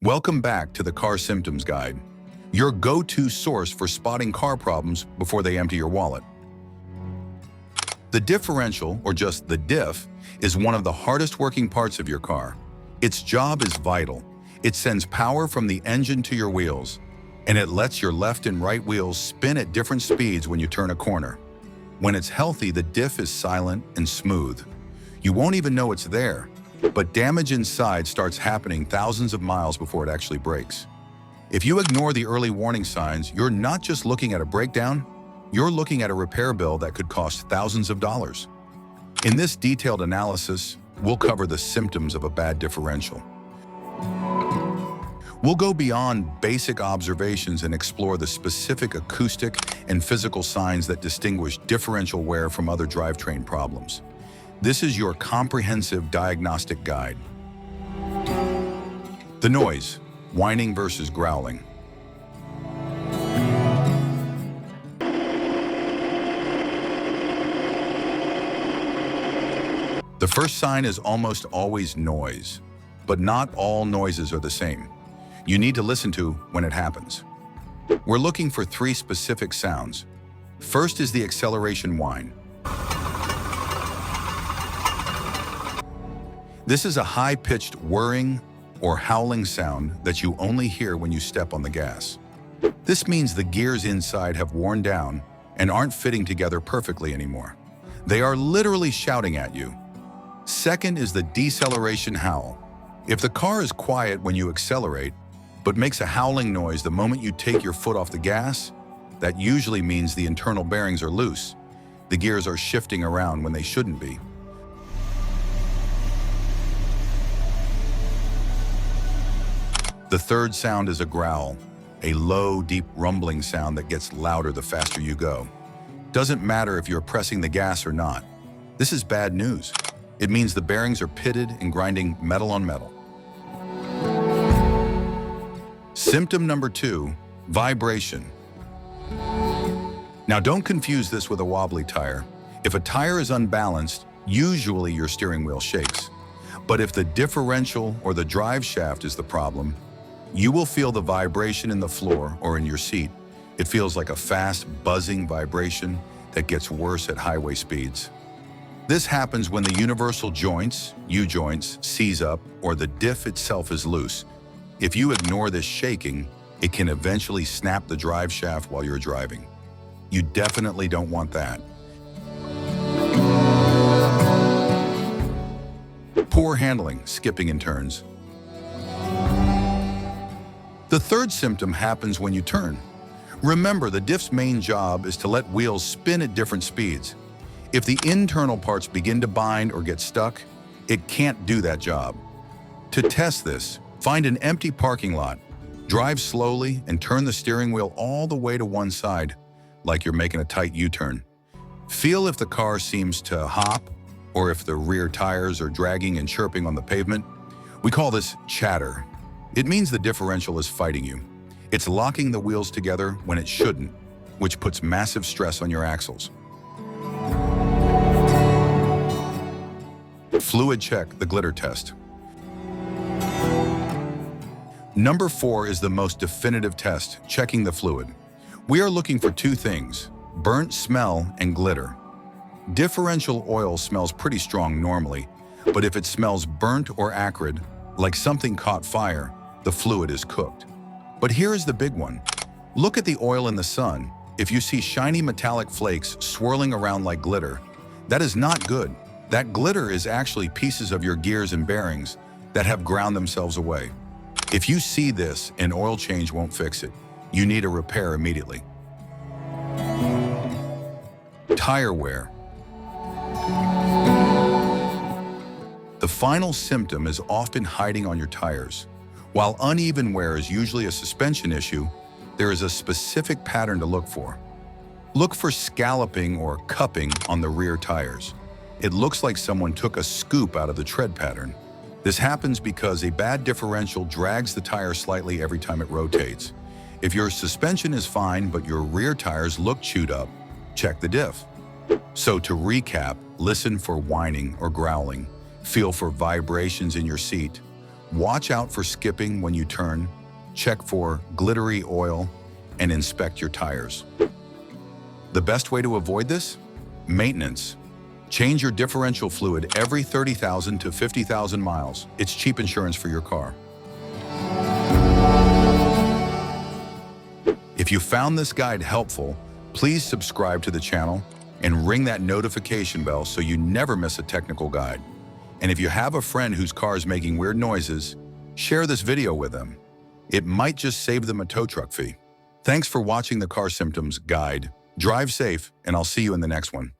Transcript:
Welcome back to the Car Symptoms Guide, your go-to source for spotting car problems before they empty your wallet. The differential, or just the diff, is one of the hardest working parts of your car. Its job is vital. It sends power from the engine to your wheels, and it lets your left and right wheels spin at different speeds when you turn a corner. When it's healthy, the diff is silent and smooth. You won't even know it's there, but damage inside starts happening thousands of miles before it actually breaks. If you ignore the early warning signs, you're not just looking at a breakdown, you're looking at a repair bill that could cost thousands of dollars. In this detailed analysis, we'll cover the symptoms of a bad differential. We'll go beyond basic observations and explore the specific acoustic and physical signs that distinguish differential wear from other drivetrain problems. This is your comprehensive diagnostic guide. The noise, whining versus growling. The first sign is almost always noise, but not all noises are the same. You need to listen to when it happens. We're looking for three specific sounds. First is the acceleration whine. This is a high-pitched whirring or howling sound that you only hear when you step on the gas. This means the gears inside have worn down and aren't fitting together perfectly anymore. They are literally shouting at you. Second is the deceleration howl. If the car is quiet when you accelerate, but makes a howling noise the moment you take your foot off the gas, that usually means the internal bearings are loose. The gears are shifting around when they shouldn't be. The third sound is a growl, a low, deep rumbling sound that gets louder the faster you go. Doesn't matter if you're pressing the gas or not. This is bad news. It means the bearings are pitted and grinding metal on metal. Symptom number 2, vibration. Now don't confuse this with a wobbly tire. If a tire is unbalanced, usually your steering wheel shakes. But if the differential or the drive shaft is the problem, you will feel the vibration in the floor or in your seat. It feels like a fast, buzzing vibration that gets worse at highway speeds. This happens when the universal joints, U-joints, seize up or the diff itself is loose. If you ignore this shaking, it can eventually snap the drive shaft while you're driving. You definitely don't want that. Poor handling, skipping in turns. The third symptom happens when you turn. Remember, the diff's main job is to let wheels spin at different speeds. If the internal parts begin to bind or get stuck, it can't do that job. To test this, find an empty parking lot, drive slowly, and turn the steering wheel all the way to one side, like you're making a tight U-turn. Feel if the car seems to hop, or if the rear tires are dragging and chirping on the pavement. We call this chatter. It means the differential is fighting you. It's locking the wheels together when it shouldn't, which puts massive stress on your axles. Fluid check, the glitter test. Number 4 is the most definitive test, checking the fluid. We are looking for two things: burnt smell and glitter. Differential oil smells pretty strong normally, but if it smells burnt or acrid, like something caught fire, the fluid is cooked. But here is the big one. Look at the oil in the sun. If you see shiny metallic flakes swirling around like glitter, that is not good. That glitter is actually pieces of your gears and bearings that have ground themselves away. If you see this, an oil change won't fix it. You need a repair immediately. Tire wear. The final symptom is often hiding on your tires. While uneven wear is usually a suspension issue, there is a specific pattern to look for. Look for scalloping or cupping on the rear tires. It looks like someone took a scoop out of the tread pattern. This happens because a bad differential drags the tire slightly every time it rotates. If your suspension is fine but your rear tires look chewed up, check the diff. So to recap, listen for whining or growling, feel for vibrations in your seat, Watch out for skipping when you turn, check for glittery oil, and inspect your tires. The best way to avoid this? Maintenance. Change your differential fluid every 30,000 to 50,000 miles. It's cheap insurance for your car. If you found this guide helpful, please subscribe to the channel and ring that notification bell so you never miss a technical guide. And if you have a friend whose car is making weird noises, share this video with them. It might just save them a tow truck fee. Thanks for watching the Car Symptoms Guide. Drive safe, and I'll see you in the next one.